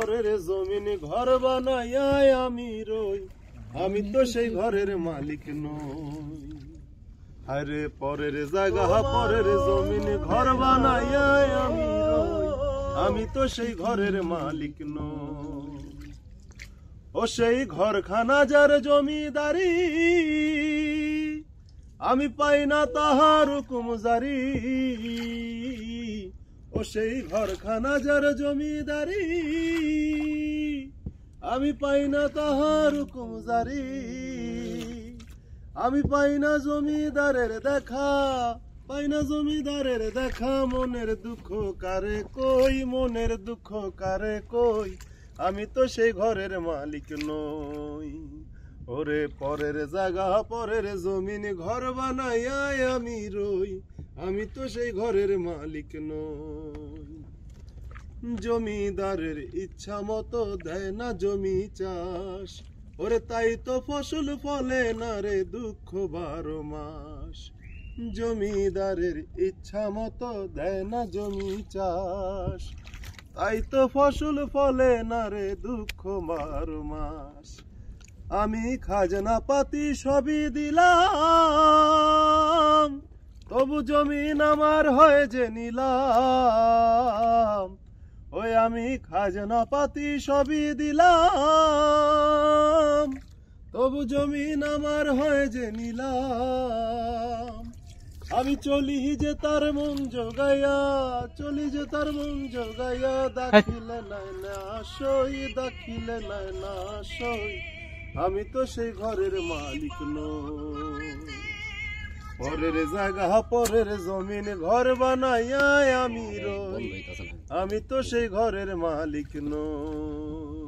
পরের জমিনে ঘর বানাইয়াই আমি রই, আমি তো সেই ঘরের মালিক নই। আরে পরের জায়গা পরের জমিনে ঘর বানাইয়াই আমি রই, আমি তো সেই ঘরের মালিক নই। ও সেই ঘরখানা যার জমিদারি, আমি পাই না তাহার হুকুম জারি। ও সেই ঘরখানা যার জমিদারি, আমি পাই না তাহার হুকুম জারি। আমি পাই না জমিদারের দেখা, পাই না জমিদারের দেখা। মনের দুঃখ কারে কই, মনের দুঃখ কারে কই, আমি তো সেই ঘরের মালিক নই। ওরে পরের জায়গা পরের জমিন ঘর বানাইয়াই আমি রই, আমি তো সেই ঘরের মালিক নই। জমিদারের ইচ্ছা মতো দেয় না জমি চাষ, ওরে তাই তো ফসল ফলে না রে দুঃখ 12 মাস। জমিদারের ইচ্ছা মতো দেয় না জমি চাষ, তাই তো ফসল ফলে না রে দুঃখ 12 মাস। আমি খাজনা পাতি সবই দিলাম, তবু জমিন আমার হয় যে নিলাম। ওই আমি খাজনা পাতি সবই দিলাম, তবু জমিন আমার হয় যে নিলাম। আমি চলি যে তার মন জোগাইয়া, চলি যে তার মন জোগাইয়া। দাখিলে নাই না সই, দাখিলে নাই না সই, আমি তো সেই ঘরের মালিক নই। পরের জায়গা পরের জমিন ঘর বানাইয়া আমি রই, আমি তো সেই ঘরের মালিক নই।